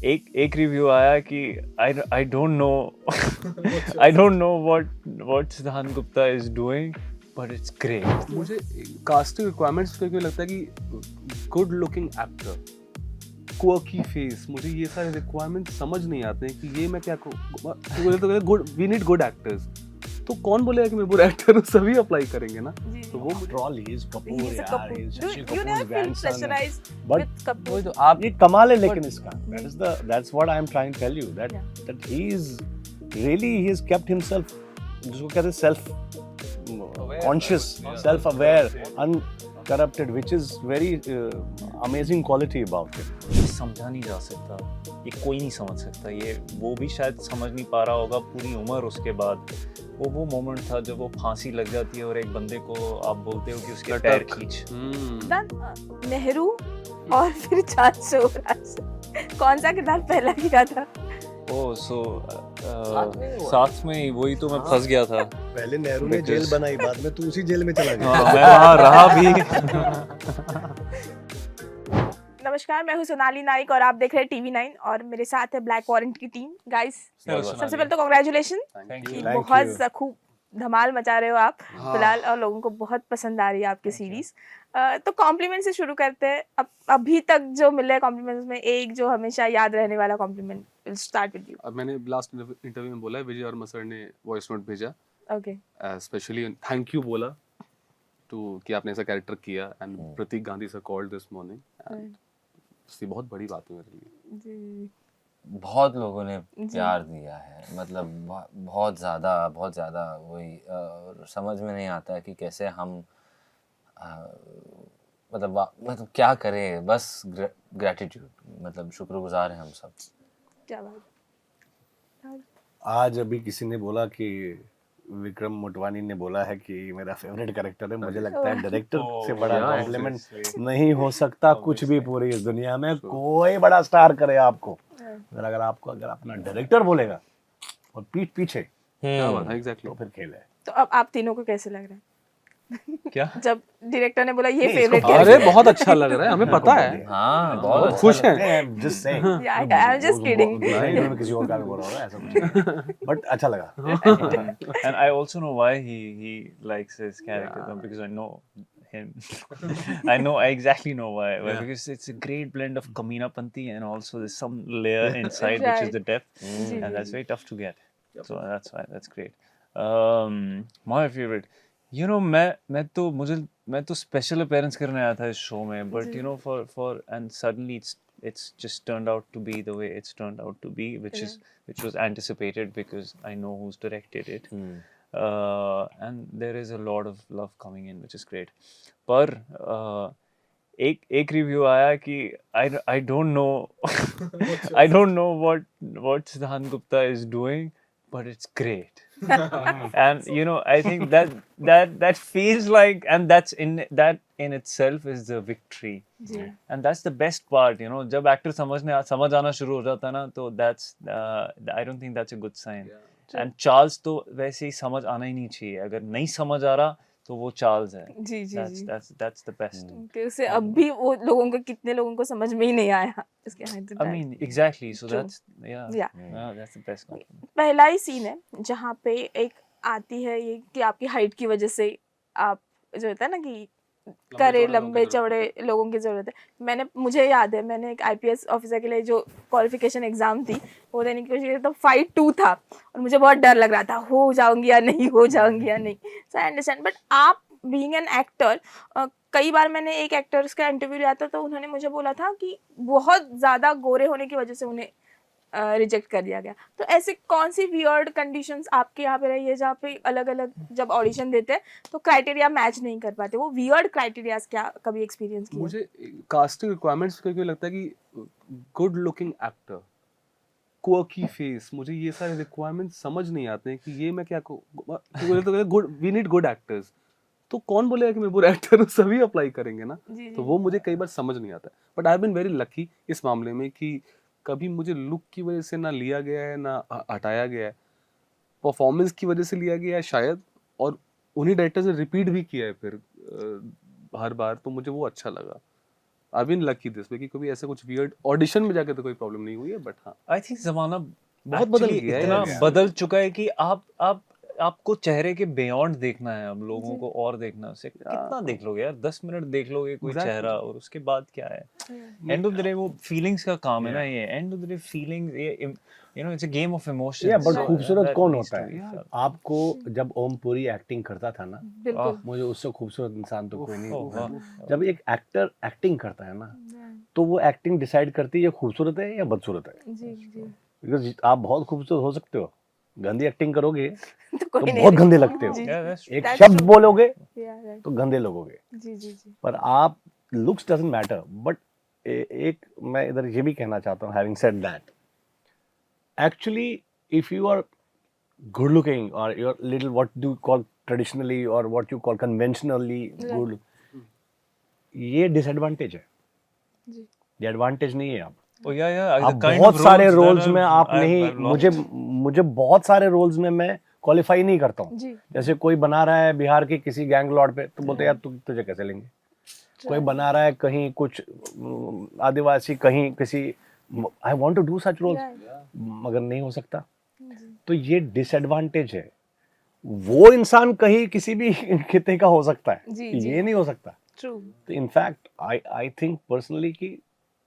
एक रिव्यू आया कि I don't know I don't know what सिद्धांत Gupta is doing but it's great. मुझे कास्टिंग रिक्वायरमेंट्स पे क्यों लगता है कि good looking actor, quirky face, मुझे ये सारे रिक्वायरमेंट्स समझ नहीं आते हैं कि ये मैं क्या मुझे तो good, we need good actors. तो कौन बोलेगा कि मैं बुरा एक्टर हूँ? सभी अप्लाई करेंगे ना। तो वो troll he is Kapoor He's a यार, couple. he is Do Shashi you Kapoor's never feel grandson. pressurized But with Kapoor? तो आप ये कमाल है लेकिन But- इसका that's what I am trying to tell you that he is really he has kept himself जिसको कहते हैं self conscious, self aware, uncorrupted, which is very amazing quality about him. ये समझा नहीं जा सकता, ये कोई नहीं समझ सकता, ये वो भी शायद समझ नहीं पा रहा होगा पूरी उम्र। उसके बाद वो मोमेंट था जब वो फांसी लग जाती है और एक बंदे को आप बोलते हो कि उसके पैर खींच। नेहरू और फिर चांद शोराज, कौन सा किरदार पहला किया था? साथ में ही वही तो मैं फंस गया था। पहले नेहरू ने Because- जेल बनाई, बाद में तू उसी जेल में चला गया। हाँ, मैं वहाँ रहा भी। नमस्कार, मैं हूँ सोनाली नाइक और आप देख रहे हैं TV9 और मेरे साथ है ब्लैक वॉरेंट की टीम। गाइस, सबसे पहले तो कांग्रेचुलेशन, Thank you. Thank बहुत you. खूब धमाल मचा रहे हो आप फिलहाल और लोगों को बहुत पसंद आ रही है आपकी सीरीज। तो कॉम्प्लीमेंट से शुरू करते हैं। अभी तक जो मिले कॉम्प्लीमेंट्स में एक जो हमेशा याद रहने वाला compliment, will start with you. अब मैंने लास्ट इंटरव्यू में बोला है, विजय वर्मा सर ने वॉइस नोट भेजा, ओके, स्पेशली थैंक यू बोला टू कि आपने ऐसा कैरेक्टर किया and Pratik Gandhi sir called this morning and इसकी बहुत बड़ी बात है मेरे लिए। जी बहुत लोगों ने प्यार दिया है, मतलब बहुत ज़्यादा वही समझ में नहीं आता है कि कैसे हम मतलब क्या करें, बस ग्रैटिट्यूड, मतलब शुक्रगुजार हैं हम सब। क्या बात। आज अभी किसी ने बोला कि विक्रम मोटवानी ने बोला है कि मेरा फेवरेट कैरेक्टर है। मुझे लगता है डायरेक्टर से बड़ा yeah, कॉम्प्लीमेंट obviously. नहीं हो सकता कुछ भी पूरी इस दुनिया में। कोई बड़ा स्टार करे आपको, अगर आपको अपना डायरेक्टर बोलेगा और पीठ पीछे, क्या बात है, एग्जैक्टली। तो फिर खेल है। तो अब आप तीनों को कैसे लग रहा है क्या? जब डायरेक्टर ने बोला ये नहीं, फेवरेट इसको अरे बहुत अच्छा लग रहा है, हमें पता है। हाँ, बहुत बहुत खुश हैं। Just saying. I am just kidding. नहीं, किसी और का भी बोल रहा होगा, ऐसा कुछ नहीं। बट अच्छा लगा। And I also know why he likes his character though, because I know him. I exactly know why. Because it's a great blend of Kaminapanti and also there's some layer inside which is the depth, and that's very tough to get. So that's why that's great. My favorite. You know, मैं तो special appearance करने आया था इस show में, but you know for and suddenly it's just turned out to be the way it's turned out to be, which was anticipated because I know who's directed it. And there is a lot of love coming in, which is great. पर एक review आया कि I don't know I don't know what Siddhant Gupta is doing, but it's great. And you know, I think that feels like, and that's in itself is the victory. And that's the best part, you know, जब actor समझ आना शुरू हो जाता है ना, तो that's I don't think that's a good sign. And Charles तो वैसे ही समझ आना ही नहीं चाहिए, अगर नहीं समझ आ रहा तो वो चार्ल्स है। जी जी जी। That's the best. कि उसे अब भी वो लोगों को कितने लोगों को समझ में ही नहीं आया इसके हाथ से। I mean, exactly. So True. that's Yeah. that's the best compliment. पहला ही सीन है जहाँ पे एक आती है ये कि आपकी हाइट की वजह से आप जो होता है ना कि करे लंबे चौड़े लोगों की जरूरत है। मुझे याद है मैंने एक IPS ऑफिसर के लिए जो क्वालिफिकेशन एग्जाम थी वो देने की कोशिश की, तो फाइट 2 था और मुझे बहुत डर लग रहा था, हो जाऊंगी या नहीं, हो जाऊंगी या नहीं। सो आई अंडरस्टैंड, बट आप बीइंग एन एक्टर, कई बार मैंने एक एक्टर्स का इंटरव्यू लिया था तो उन्होंने मुझे बोला था कि बहुत ज़्यादा गोरे होने की वजह से उन्हें रिजेक्ट कर दिया गया। तो ऐसे कौन सी वियर्ड कंडीशंस आपके यहाँ पे रही है जहाँ पे अलग अलग जब ऑडिशन देते हैं तो क्राइटेरिया मैच नहीं कर पाते, वो वियर्ड क्राइटेरियाज क्या कभी एक्सपीरियंस किया? मुझे कास्टिंग रिक्वायरमेंट्स पे क्यों लगता है कि good looking actor, quirky face, मुझे ये सारे रिक्वायरमेंट्स समझ नहीं आते हैं कि ये मैं क्या मुझे तो good, we need good actors. तो कौन बोलेगा कि मैं बुरा एक्टर हूँ? सभी अप्लाई करेंगे ना। तो वो मुझे कई बार समझ नहीं आता। But I have been very lucky इस मामले में कि कभी मुझे लुक की वजह से ना लिया गया है ना हटाया गया है, परफॉर्मेंस की वजह से लिया गया है शायद, और उन्हीं डायरेक्टर ने रिपीट भी किया है फिर हर बार, तो मुझे वो अच्छा लगा। I been lucky this way कि कभी ऐसा कुछ वियर्ड ऑडिशन में जाके तो कोई प्रॉब्लम नहीं हुई है, बट हाँ आई थिंक जमाना बहुत बदल actually गया है इतना यार। बदल चुका है कि आपको चेहरे के बियॉन्ड देखना है, अब लोगों को और देखना है उससे कितना देख लोगे यार, 10 मिनट देख लोगे कोई Exactly. चेहरा और उसके बाद क्या है। एंड ऑफ द डे वो फीलिंग्स का काम है ना, ये end of the day feeling, ये you know it's a game of emotions. Yeah, but खूबसूरत कौन होता है? आपको जब ओम पुरी एक्टिंग करता था ना, बिल्कुल मुझे उससे खूबसूरत इंसान तो कोई नहीं ओह, होता। वाह। जब एक एक्टर एक्टिंग करता है ना, तो वो एक्टिंग डिसाइड करती है ये खूबसूरत है या बदसूरत है। जी जी बिकॉज आप बहुत खूबसूरत हो सकते हो, गंदी एक्टिंग करोगे तो तो कोई नहीं बहुत गंदे लगते हो। जी Yeah, that's एक That's शब्द true. बोलोगे Yeah, right. तो गंदे लगोगे। जी जी जी पर आप लुक्स डजंट मैटर, बट एक मैं इधर ये भी कहना चाहता हूँ, having said that actually if you are good looking or you're little what do you call traditionally or what you call conventionally good, ये डिसएडवांटेज है, जी ये एडवांटेज नहीं है। आप Oh yeah, yeah. आप The kind बहुत of सारे roles that roles में आप I've नहीं, lost. मुझे बहुत सारे रोल्स में मैं क्वालिफाई नहीं करता हूँ। जी जैसे कोई बना रहा है बिहार के किसी गैंग लॉर्ड पे, तो बोलते हैं यार तुझे कैसे लेंगे। कोई बना रहा है कहीं कुछ आदिवासी, कहीं किसी, I want to do such roles, मगर नहीं हो सकता। तो ये डिसएडवांटेज है। वो इंसान कहीं किसी भी खिते का हो सकता है, जी, ये जी। नहीं हो सकता। ट्रू तो इनफैक्ट आई थिंक पर्सनली कि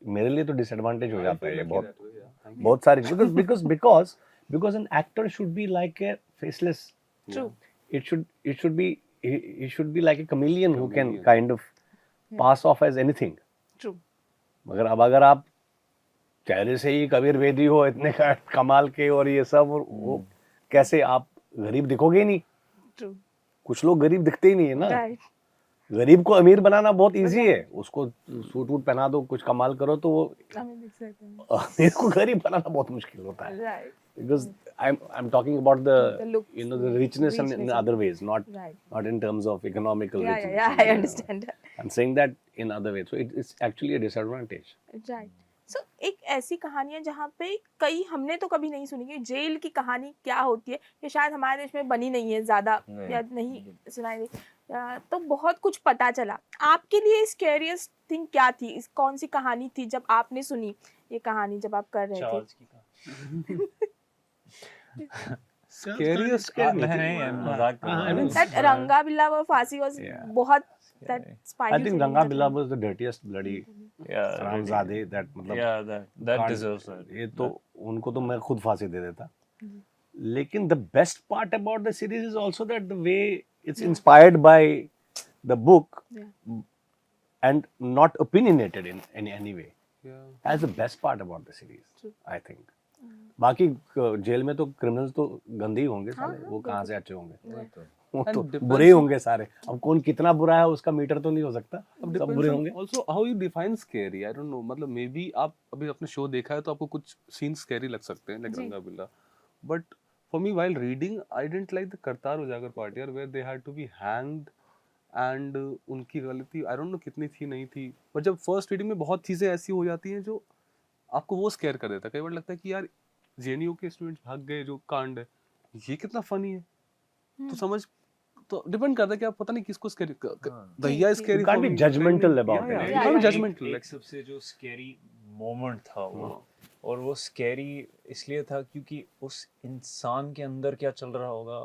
मेरे लिए तो डिसएडवांटेज हो जाता है ये बहुत सारी, because an actor should be like a faceless, true he should be like a chameleon who can kind of pass off as anything. True मगर अब अगर आप चेहरे से ही कबीर बेदी हो इतने कमाल के और ये सब, और वो कैसे आप गरीब दिखोगे ही नहीं। ट्रू कुछ लोग गरीब दिखते ही नहीं है ना। राइट गरीब को अमीर बनाना बहुत इजी है, उसको सूट वूट पहना दो, कुछ कमाल करो, तो वो अमीर को गरीब बनाना बहुत मुश्किल होता है। Right Because I'm talking about The the looks, you know the richness and in richness other and- ways, not right in terms of economical yeah richness. yeah, yeah I understand that. I'm saying that in other ways. So it's actually a disadvantage. Right so एक ऐसी कहानी है जहाँ पे कई हमने तो कभी नहीं सुनी कि जेल की कहानी क्या होती है, ये शायद हमारे देश में बनी नहीं है ज़्यादा या नहीं सुनाई दी, तो बहुत कुछ पता चला। आपके लिए स्कैरियस्ट थिंग क्या थी, इस कौन सी कहानी थी जब आपने सुनी ये कहानी जब आप कर रहे थे? चार्ल्स की कहानी। Scariest नहीं, मजाक कर रहा हूँ। That रंगा बिल्ला वो फांसी was Yeah. बहुत that I spinal think feeling Ranga that Billa one. was the dirtiest bloody Yeah, हरामजादे that मतलब yeah, that can't- deserves it. ये तो उनको तो मैं खुद फांसी दे देता। लेकिन the best part about the series is also that the way it's inspired by the book Yeah. and not opinionated in any way. Yeah. That's the best part about the series, True. I think. बाकी jail में तो criminals तो गंदे ही होंगे सारे, वो कहाँ से अच्छे होंगे, वो And तो depends बुरे ही होंगे सारे। अब कौन कितना बुरा है उसका मीटर तो नहीं हो सकता, अब सब बुरे होंगे। Also how you define scary, I don't know, मतलब मे बी आप अभी अपने शो देखा है तो आपको कुछ सीन स्कैरी लग सकते हैं लाइक जी। Ranga Billa, but for me while reading I didn't like the Kartar Ujagar part यार, where they had to be hanged and उनकी गलती आई डोंट नो कितनी थी नहीं थी, पर जब फर्स्ट रीडिंग में बहुत चीजें ऐसी हो जाती हैं जो आपको वो स्कैर कर देता है। कई बार लगता है कि यार जेएनयू के स्टूडेंट्स भाग गए, जो कांड है ये कितना फनी है, तो समझ तो डिपेंड करता है कि आप पता नहीं किसको स्कैरी, दैया scary, You can't be judgmental about it. you can't be judgmental एक सबसे जो स्कैरी मोमेंट था वो, और वो स्कैरी इसलिए था क्योंकि उस इंसान के अंदर क्या चल रहा होगा,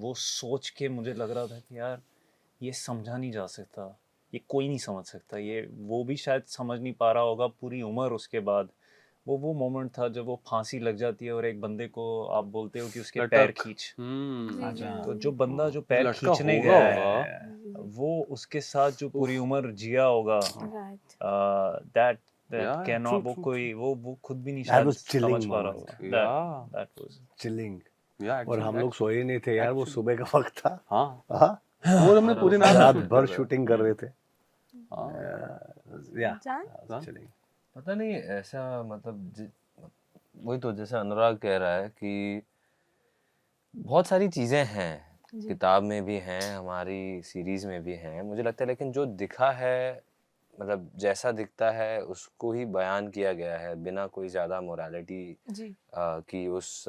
वो सोच के मुझे लग रहा था कि यार ये समझा नहीं जा सकता, ये कोई नहीं समझ सकता, ये वो भी शायद समझ नहीं पा रहा होगा पूरी उम्र। उसके बाद वो मोमेंट था जब वो फांसी लग जाती है और एक बंदे को आप बोलते हो कि उसके पैर खींच, तो जो बंदा जो पैर लटका खींचने होगा गया है वो उसके साथ जो पूरी उम्र जिया होगा, Right. That Yeah, can true, not, वो true, कोई वो खुद भी नहीं That शायद was chilling समझ पा रहा moment. होगा। Yeah. That was Chilling. या और हम लोग सोए नहीं थे यार, वो सुबह का वक्त था। हाँ हाँ, वो हमने पूरी रात shoot भर कर रहे शूटिंग कर रहे थे। हाँ। Yeah, जान? that was chilling. पता नहीं ऐसा मतलब वही तो जैसे अनुराग कह रहा है कि बहुत सारी चीज़ें हैं, किताब में भी हैं, हमारी सीरीज में भी हैं, मुझे लगता है, लेकिन जो दिखा है मतलब जैसा दिखता है उसको ही बयान किया गया है बिना कोई ज़्यादा मोरालिटी जी की उस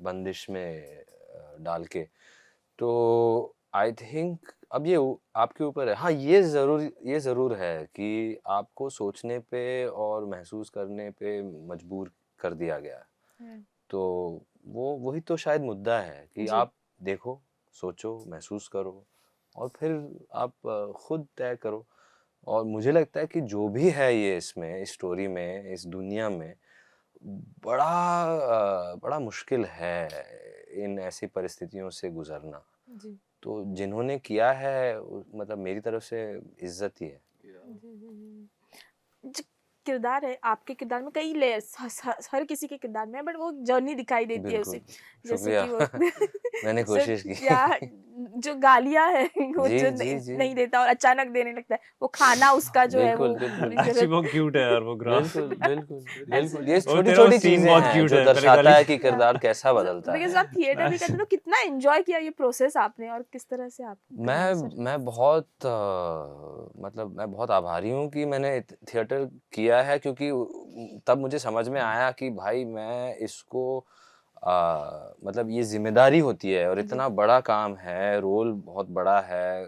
बंदिश में डाल के। तो आई थिंक अब ये आपके ऊपर है। हाँ, ये ज़रूर है कि आपको सोचने पे और महसूस करने पे मजबूर कर दिया गया है। तो वही तो शायद मुद्दा है कि जी। आप देखो, सोचो, महसूस करो और फिर आप खुद तय करो। और मुझे लगता है कि जो भी है ये इसमें, इस स्टोरी में, इस दुनिया में बड़ा मुश्किल है इन ऐसी परिस्थितियों से गुजरना। जी। तो जिन्होंने किया है मतलब मेरी तरफ से इज्जत ही है। जो किरदार है, आपके किरदार में कई लेयर्स हर किसी के किरदार में है, बट वो जर्नी दिखाई देती है उसे, बिल्कुल, जैसे शुक्रिया। कि वो मैंने कोशिश की। या जो गालियां है वो जी, जो जी, जी। नहीं देता और अचानक देने लगता है, वो खाना उसका जो है वो बिल्कुल, पूरी बिल्कुल। एक्चुअली जरूरत बहुत क्यूट है यार वो ग्राफ। बिल्कुल, बिल्कुल, ऐसे बिल्कुल। ये वो तेरा छोटी-छोटी सीन चीज़ें बहुत हैं क्यूट जो है, पहले दर्शाता गाली है कि किरदार कैसा बदलता है। बिकॉज आप थिएटर भी करते हो, तो कितना एंजॉय किया ये प्रोसेस आपने और किस तरह से आप मैं बहुत मतलब मैं बहुत आभारी हूँ कि मैंने थिएटर किया है, क्योंकि तब मुझे समझ में आया कि भाई मैं इसको मतलब ये जिम्मेदारी होती है और इतना बड़ा काम है, रोल बहुत बड़ा है,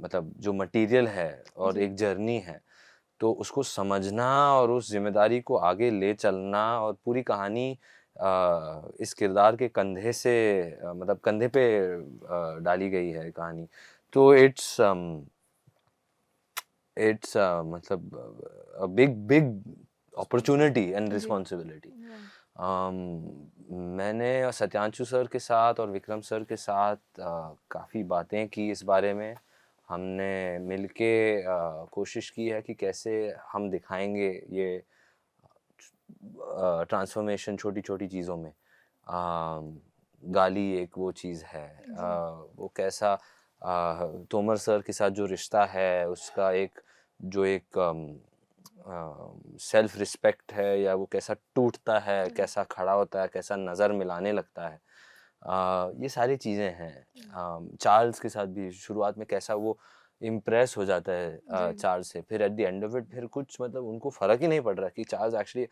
मतलब जो मटेरियल है और एक जर्नी है, तो उसको समझना और उस जिम्मेदारी को आगे ले चलना और पूरी कहानी इस किरदार के कंधे से मतलब कंधे पे डाली गई है कहानी। तो इट्स मतलब big big opportunity and responsibility. मैंने सत्यांशु सर के साथ और विक्रम सर के साथ काफ़ी बातें की इस बारे में। हमने मिलके कोशिश की है कि कैसे हम दिखाएंगे ये ट्रांसफॉर्मेशन छोटी छोटी चीज़ों में। गाली एक वो चीज़ है, वो कैसा तोमर सर के साथ जो रिश्ता है उसका एक जो एक सेल्फ रिस्पेक्ट है या वो कैसा टूटता है, कैसा खड़ा होता है, कैसा नज़र मिलाने लगता है, ये सारी चीज़ें हैं। चार्ल्स के साथ भी शुरुआत में कैसा वो इम्प्रेस हो जाता है चार्ल्स से, फिर at the end of it फिर कुछ मतलब उनको फ़र्क ही नहीं पड़ रहा कि चार्ल्स एक्चुअली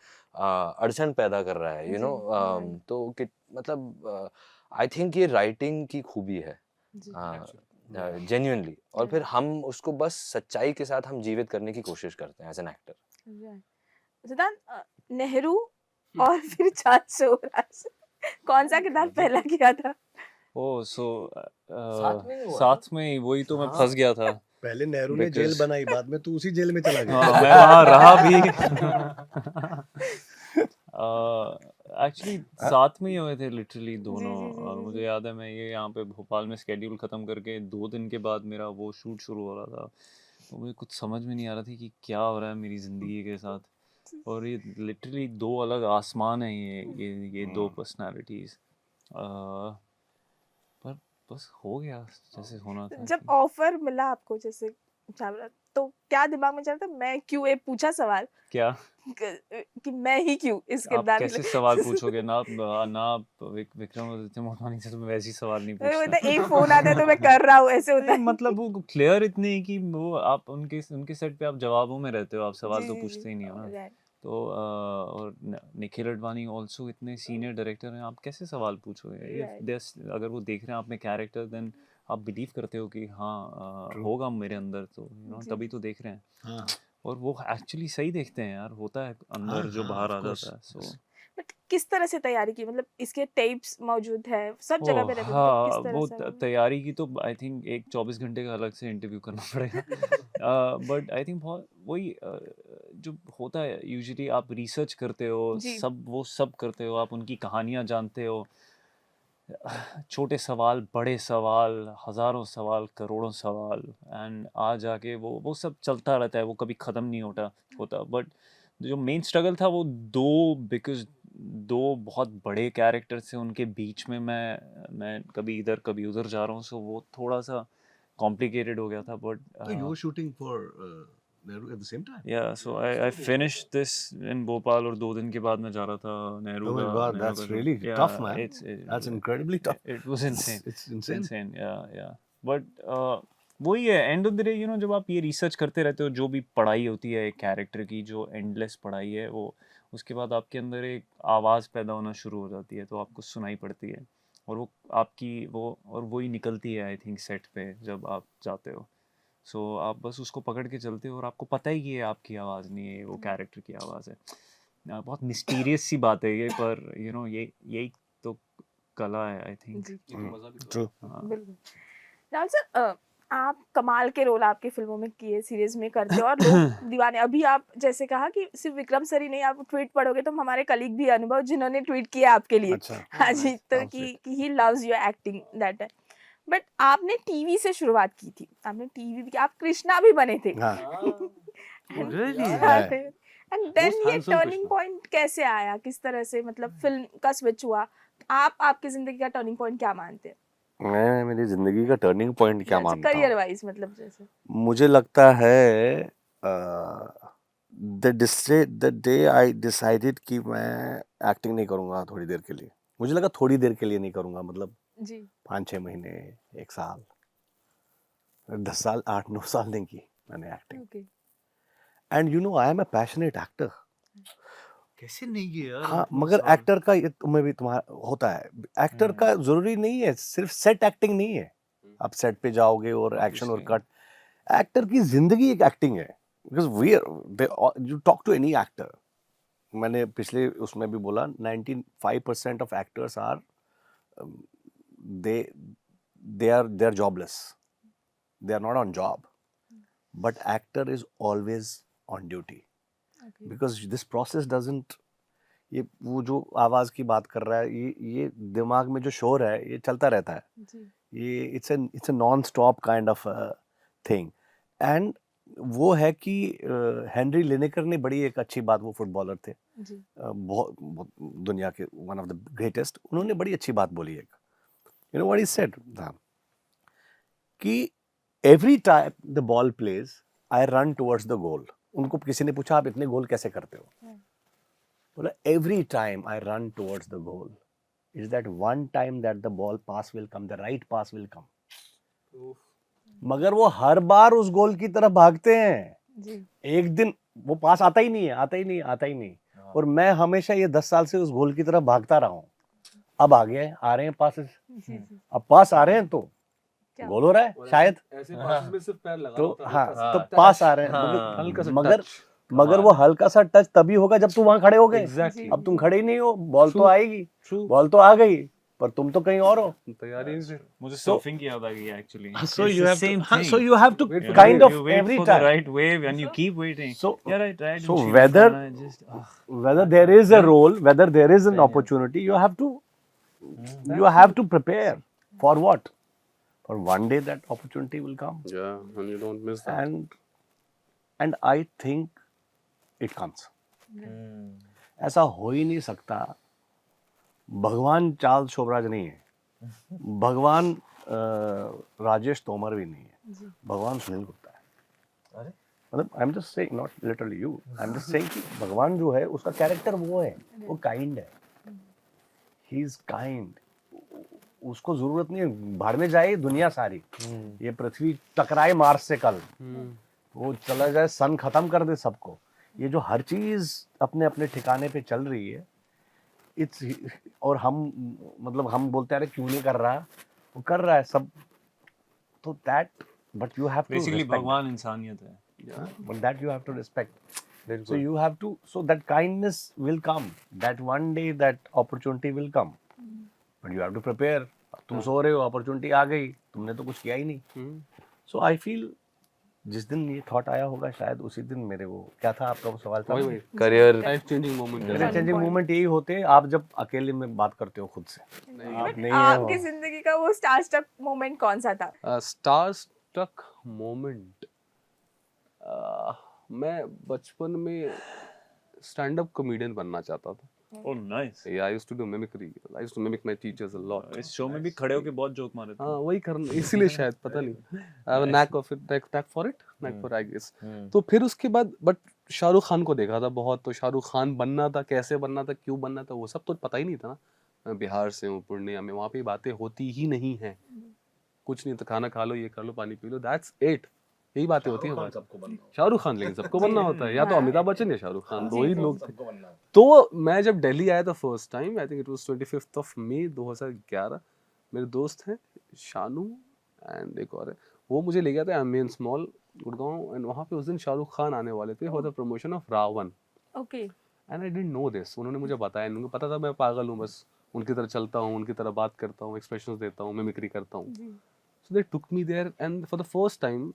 अड़चन पैदा कर रहा है, यू नो। तो मतलब आई थिंक ये राइटिंग की खूबी है जेन्युइनली, और फिर हम उसको बस सच्चाई के साथ हम जीवित करने की कोशिश करते हैं एज एन एक्टर। सिद्धांत, नेहरू और फिर चाँद शोराज, कौन सा किरदार पहला किया था? ओह सो साथ में ही हुआ साथ में ही, वही तो मैं हाँ। फंस गया था। पहले नेहरू ने जेल Because- बनाई, बाद में तू उसी जेल में चला गया। हाँ, मैं वहाँ रहा भी। एक्चुअली साथ में ही हुए थे लिटरली दोनों। मुझे याद है मैं ये यहाँ पे भोपाल में स्केड्यूल ख़त्म करके 2 दिन के बाद मेरा वो शूट शुरू हो रहा था, तो मुझे कुछ समझ में नहीं आ रहा था कि क्या हो रहा है मेरी ज़िंदगी के साथ। और ये लिटरली 2 अलग आसमान हैं, ये 2 पर्सनालिटीज़। पर बस हो गया जैसे होना था। जब ऑफर मिला आपको, जैसे तो क्या दिमाग में चल रहा था? मैं क्यों, ये पूछा सवाल क्या कि मैं ही क्यों इस आप किरदार कैसे सवाल पूछोगे ना आप विक्रमादित्य मोटवानी से, तो मैं वैसे ही सवाल नहीं पूछता। एक फोन आता है तो मैं कर रहा हूँ, ऐसे होता नहीं, है। मतलब वो क्लियर इतनी है कि वो आप उनके सेट पे आप जवाबों में रहते हो, आप सवाल तो जी, पूछते ही नहीं हो ना। right. तो और निखिल अडवाणी ऑल्सो इतने सीनियर डायरेक्टर हैं, आप कैसे सवाल पूछोगे? अगर वो देख रहे हैं आप में कैरेक्टर, देन आप बिलीव करते हो कि हाँ होगा मेरे अंदर, तो तभी तो देख रहे हैं। हाँ। और वो एक्चुअली सही देखते हैं यार, होता है अंदर जो बाहर आ जाता है। सो बट किस तरह से तैयारी की, मतलब इसके टेप्स मौजूद है, सब जगह पे रहते हैं, तो हाँ, किस तरह वो से तैयारी की तो आई थिंक एक 24 घंटे का अलग से इंटरव्यू करना पड़ेगा। बट आई थिंक बहुत वही जो होता है यूजुअली, आप रिसर्च करते हो, वो सब करते हो, आप उनकी कहानियाँ जानते हो, छोटे सवाल, बड़े सवाल, हज़ारों सवाल, करोड़ों सवाल, एंड आ जाके वो सब चलता रहता है, वो कभी ख़त्म नहीं होता। बट जो मेन स्ट्रगल था वो बिकॉज़ 2 बहुत बड़े कैरेक्टर्स थे, उनके बीच में मैं कभी इधर कभी उधर जा रहा हूँ, सो वो थोड़ा-सा कॉम्प्लिकेटेड हो गया था। But So you were shooting for Nehru at the same time? या so I finished this in Bhopal, और 2 दिन के बाद मैं जा रहा था नेहरू Oh my का God, नेहरू that's का really shoot. tough, Yeah, man. That's incredibly tough. it was insane. It's insane. insane, yeah. But वही है, एंड ऑफ द डे जब आप ये रिसर्च करते रहते हो, जो भी पढ़ाई होती है एक कैरेक्टर की, जो एंडलेस पढ़ाई है, वो उसके बाद आपके अंदर एक आवाज़ पैदा होना शुरू हो जाती है, तो आपको सुनाई पड़ती है। और वो आपकी वो और वही निकलती है आई थिंक सेट पे जब आप जाते हो। सो आप बस उसको पकड़ के चलते हो और आपको पता ही कि ये आपकी आवाज़ नहीं है, ये वो कैरेक्टर की आवाज़ है। बहुत मिस्टीरियस सी बात है ये, पर ये यही तो कला है आई थिंक। Ji true. बिल्कुल। राहुल सर, आप कमाल के रोल आपकी फिल्मों में किए, सीरीज में करते हो और लोग दीवाने। अभी आप जैसे कहा कि सिर्फ विक्रम सर ही नहीं, आप ट्वीट पढ़ोगे तो हमारे कलीग भी अनुभव जिन्होंने ट्वीट किया आपके लिए। अच्छा। हाँ जी, तो How कि he loves your acting that है। बट आपने टीवी से शुरुआत की थी, आपने टीवी भी, आप कृष्णा भी बने थे। हाँ। Really? एंड देन Most ये handsome टर्निंग कृष्णा। पॉइंट कैसे आया, किस तरह से मतलब फिल्म का स्विच हुआ? आप आपकी जिंदगी का टर्निंग पॉइंट क्या मानते हैं? मैं मेरी जिंदगी का टर्निंग पॉइंट क्या मानता करियर हूँ? वाइज मतलब जैसे मुझे लगता है द डे आई डिसाइडेड कि मैं एक्टिंग नहीं करूँगा थोड़ी देर के लिए। मुझे लगा थोड़ी देर के लिए नहीं करूँगा, मतलब जी 5-6 महीने, 1 साल, 10 साल, 8-9 साल नहीं की मैंने acting. Okay and you know I am a passionate actor. कैसे नहीं किया यार हाँ, 8-9 मगर साल? एक्टर का ये तुम्हें भी तुम्हारा होता है। एक्टर का जरूरी नहीं है, सिर्फ सेट एक्टिंग नहीं है। आप सेट पे जाओगे और एक्शन और Obviously. कट। एक्टर की जिंदगी एक एक्टिंग है। Because we you talk to any actor. मैंने पिछले उसमें भी बोला 95% of actors are they are jobless, they are not on job, but actor is always on duty because this process doesn't, ये वो जो आवाज की बात कर रहा है, ये दिमाग में जो शोर है ये चलता रहता है। जी ये it's a non stop kind of thing. And वो है कि हेनरी लिनेकर ने बड़ी एक अच्छी बात, वो फुटबॉलर थे, जी बहुत दुनिया के वन ऑफ द ग्रेटेस्ट, उन्होंने बड़ी अच्छी बात बोली एक, you know what he said कि every time the ball plays I run towards the goal. उनको किसी ने पूछा आप इतने गोल कैसे करते हो, बोला every time I run towards the goal is that one time that the ball pass will come, the right pass will come. मगर वो हर बार उस गोल की तरफ भागते हैं। जी एक दिन वो पास आता ही नहीं है, आता ही नहीं, आता ही नहीं। और मैं हमेशा ये 10 साल से उस गोल की तरफ भागता रहा हूँ। अब आ गए, आ रहे हैं पासेस, जी जी अब पास आ रहे हैं तो क्या? गोल हो रहा है शायद। ऐसे passes में सिर्फ पैर लगा तो होता है, हाँ, हल्का सा तो touch, पास आ रहे हैं, हल्का सा मगर touch। मगर वो हल्का सा टच तभी होगा जब तुम वहां खड़े हो गए। Exactly। अब तुम खड़े ही नहीं हो, बॉल तो True। आएगी, True। बॉल तो आ गई, पर तुम तो कहीं और हो। तैयारी से मुझे So- सर्फिंग की याद आ गई actually. So you have to, so you have to Wait for kind the of you wait every for time. the right wave and you keep waiting. So Yeah, right. so and whether- and I just, whether there is a role, whether there is an opportunity, you have to prepare for what? For one day that opportunity will come, Yeah, and you don't miss that। and I think it comes. ऐसा हो ही नहीं सकता। भगवान Charles Sobhraj नहीं है, भगवान राजेश तोमर भी नहीं है, भगवान सुनील गुप्ता है। मतलब I am just saying, not literally you, I am just saying कि भगवान जो है उसका कैरेक्टर वो है, वो काइंड है, ही इज काइंड। उसको जरूरत नहीं है भाड़ने जाए दुनिया सारी, ये पृथ्वी टकराए मार्स से कल, वो चला जाए, सन खत्म कर दे सबको, ये जो हर चीज अपने अपने ठिकाने पे चल रही है, इट्स, और हम मतलब हम बोलते हैं अरे क्यों नहीं कर रहा, वो कर रहा है सब। तो that, but you have to basically भगवान इंसानियत है। but that you have to respect. So you have to, so that kindness will come, that one day that opportunity will come, but you have to prepare. तुम सो रहे हो, opportunity आ गई, तुमने तो कुछ किया ही नहीं। सो आई फील जिस दिन ये थॉट आया होगा शायद उसी दिन मेरे वो क्या था आपका वो सवाल था, वही करियर लाइफ चेंजिंग मोमेंट मेरे चेंजिंग मोमेंट यही होते हैं आप जब अकेले में बात करते हो खुद से, आप नहीं है आपकी हो। जिंदगी का वो स्टार स्टक मोमेंट कौन सा था? स्टार स्टक मोमेंट, मैं बचपन में स्टैंड अप कॉमेडियन बनना चाहता था। Oh nice. Yeah, I used to do mimicry. I used to mimic my teachers a lot। इस शो में भी खड़े होके बहुत जोक मारे थे। हाँ वही करना, इसीलिए शायद पता नहीं, I have a knack of it, knack for it, knack for I guess। तो फिर उसके बाद बट शाहरुख खान को देखा था बहुत, तो शाहरुख खान बनना था, कैसे बनना था, क्यों बनना था, वो सब तो पता ही नहीं था ना। मैं बिहार से हूँ, पूर्णिया में, वहाँ पे बातें होती ही नहीं है, कुछ नहीं, तो खाना खा लो, ये कर लो, पानी पी लो, दैट्स इट, यही बातें होती हैं। शाहरुख खान लेकिन सबको बनना होता है, या तो अमिताभ बच्चन या शाहरुख खान, दो ही लोग थे। तो मैं जब दिल्ली आया था first time, I think it was 25th of May 2011, मेरे दोस्त हैं शानू एंड एक और है, वो मुझे ले गया था एम्बियंस मॉल गुड़गांव, एंड वहाँ पे उस दिन शाहरुख खान आने वाले थे for the promotion of Raavan, okay and I didn't know this. उन्होंने मुझे बताया, उनको पता था मैं पागल हूँ, बस उनकी तरह चलता हूँ, उनकी तरह बात करता हूँ, एक्सप्रेशंस देता हूँ, मिमिक्री करता हूँ। So they took me there and for the first time,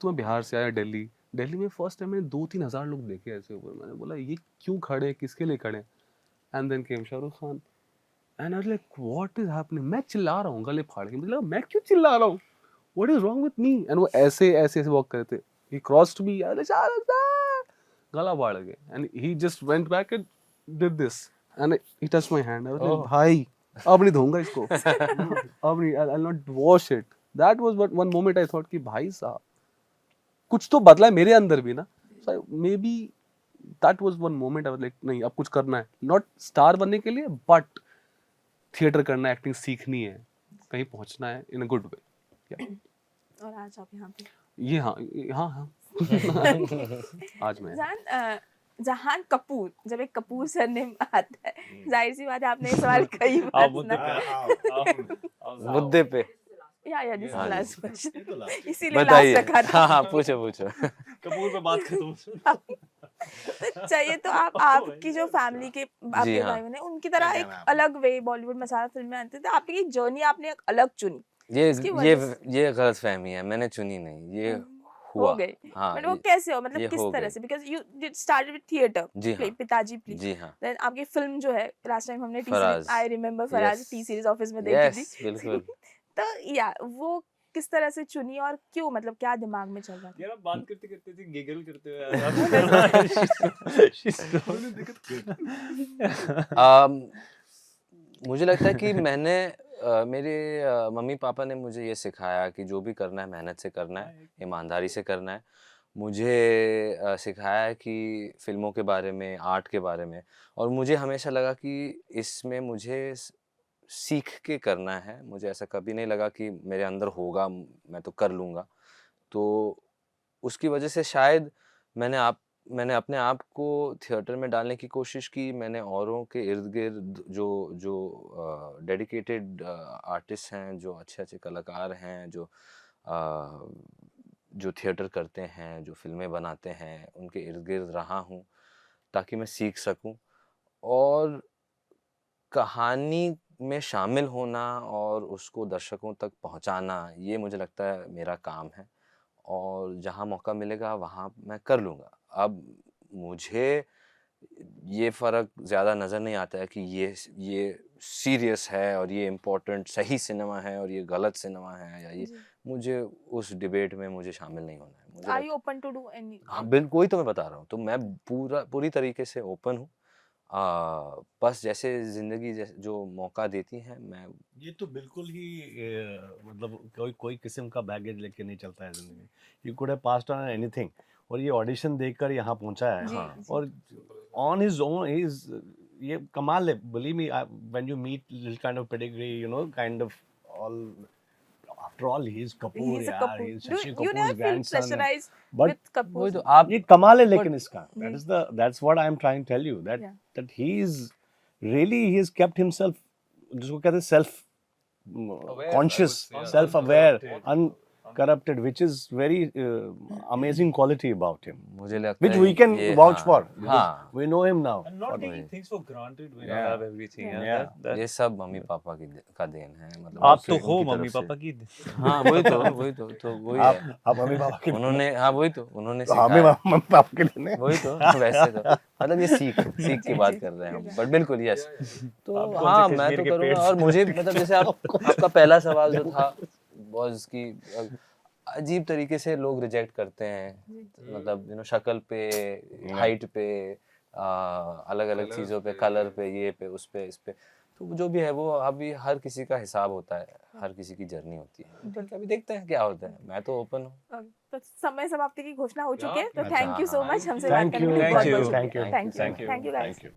तो मैं बिहार से आया दिल्ली में फर्स्ट टाइम मैंने 2-3 हज़ार लोग देखे ऐसे हुए। मैंने बोला ये क्यों खड़े हैं, किसके लिए खड़े हैं? And then came Shahrukh Khan and I was like what is happening. मैं चिल्ला रहा हूँ गले फाड़ के, मुझे लगा मैं क्यों चिल्ला रहा हूँ, what is wrong with me? And वो ऐसे ऐसे वॉक कर रहे थे, ही क्रॉस्ड मी, गला फाड़ के, and he just went back and did this and he touched my hand. I was like भाई अब नहीं धोऊंगा इसको, अब नहीं, I will not wash it. That was one moment I thought कि भाई साहब कुछ तो बदला है मेरे अंदर भी ना। So maybe that was one moment I was like नहीं अब कुछ करना है, नॉट स्टार बनने के लिए बट थिएटर करना है, एक्टिंग सीखनी है, कहीं पहुंचना है इन अ गुड वे। और आज आप यहाँ पे ये हाँ आज मैं जहान कपूर, जब एक कपूर सरनेम आता है, जाहिर सी बात है आपने ये सवाल कई बार सुना। मुद्दे पे या दिस हाँ जी। लास्ट क्वेश्चन, इसीलिए बताइए। लास्ट रखा था। हाँ हाँ पूछो कपूर पे बात खत्म। तो चाहिए तो आपकी जो फैमिली के आपके हाँ। भाई बहन हैं, उनकी तरह एक अलग वे बॉलीवुड मसाला फिल्म में आते थे, आपकी एक जर्नी आपने एक अलग चुनी। इसकी वजह ये गलत फहमी है, मैंने चुनी नहीं, ये हो हुआ। गई। हाँ बट वो कैसे हो, ये मतलब किस हो तरह गई। से? Because you did started with theatre, जी हाँ पिताजी प्लीज, जी हाँ देन आपकी फिल्म जो है लास्ट टाइम हमने T Faraz. Series, I remember Faraz, Yes. T series office में देखी थी। यस बिल्कुल। तो या वो किस तरह से चुनी और क्यों, मतलब क्या दिमाग में चल रहा था? यार आप बात करते करते थे, गिगल करते हुए मुझे लगता है कि मैंने मेरे मम्मी पापा ने मुझे ये सिखाया कि जो भी करना है मेहनत से करना है, ईमानदारी से करना है। मुझे सिखाया है कि फिल्मों के बारे में, आर्ट के बारे में, और मुझे हमेशा लगा कि इसमें मुझे सीख के करना है। मुझे ऐसा कभी नहीं लगा कि मेरे अंदर होगा मैं तो कर लूँगा। तो उसकी वजह से शायद मैंने अपने आप को थिएटर में डालने की कोशिश की। मैंने औरों के इर्द-गिर्द जो डेडिकेटेड आर्टिस्ट हैं, जो अच्छे-अच्छे कलाकार हैं, जो थिएटर करते हैं, जो फ़िल्में बनाते हैं, उनके इर्द-गिर्द रहा हूँ ताकि मैं सीख सकूँ। और कहानी में शामिल होना और उसको दर्शकों तक पहुँचाना, ये मुझे लगता है मेरा काम है, और जहाँ मौका मिलेगा वहाँ मैं कर लूँगा। अब मुझे ये फ़र्क ज़्यादा नज़र नहीं आता है कि ये सीरियस है और ये इम्पोर्टेंट सही सिनेमा है और ये गलत सिनेमा है, या ये मुझे उस डिबेट में मुझे शामिल नहीं होना है। मुझे are you open to do any? हाँ बिल्कुल, वही तो मैं बता रहा हूँ। तो मैं पूरी तरीके से ओपन हूँ। बस जैसे ज़िंदगी जो मौका देती है, मैं ये तो बिल्कुल ही मतलब कोई किस्म का बैगेज लेके नहीं चलता है जिंदगी। You could have passed on anything, और ये ऑडिशन देखकर यहाँ पहुंचा है। हाँ। और ऑन हिज ओन ये कमाल है। Believe me, when you meet little kind of pedigree, you know, kind of all, after all he is Kapoor यार, he is Shashi You Kapoor never feel grandson. pressurized But with Kapoor? वही तो आप ये कमाल है लेकिन But- इसका, that's what I am trying to tell you, Yeah. that he has kept himself, जिसको कहते हैं self conscious, self aware, uncorrupted, which is very amazing quality about him, मुझे लगता which है we can ये- vouch हाँ, for, because हाँ, we know him now. And not For- taking things for granted when you Yeah. have everything. Yeah. That ये सब mummy papa का then है, मतलब आप उनसे- तो हो उनकी मम्मी तरफ से। पापा की। हाँ वही तो वही है। आप मम्मी पापा के उन्होंने हाँ वही तो उन्होंने हमें सिखाया। मम्मी पापा के लिए वही तो वैसे तो मतलब ये सीख की बात कर रहे हैं हम, बट बिल्कुल यस। तो आप कौन से हाँ मैं कश्मीर तो के करूँगा। पेड़ और से? मुझे मतलब जैसे आपका पहला सवाल जो था was कि अजीब तरीके से लोग रिजेक्ट करते हैं, मतलब शक्ल पे, हाइट पे, अलग अलग चीज़ों पे, कलर पे, ये पे, उस पे, इस पे, तो जो भी है वो अभी हर किसी का हिसाब होता है, हर किसी की जर्नी होती है। तो अभी देखते हैं क्या होता है। मैं तो ओपन हूँ। तो समय समाप्ति की घोषणा हो चुकी है, तो अच्छा, थैंक यू सो हाँ, मच हमसे बात Thank करने you, के लिए। thank बहुत-बहुत you, शुक्रिया। thank you, thank you thank you, guys. Thank you.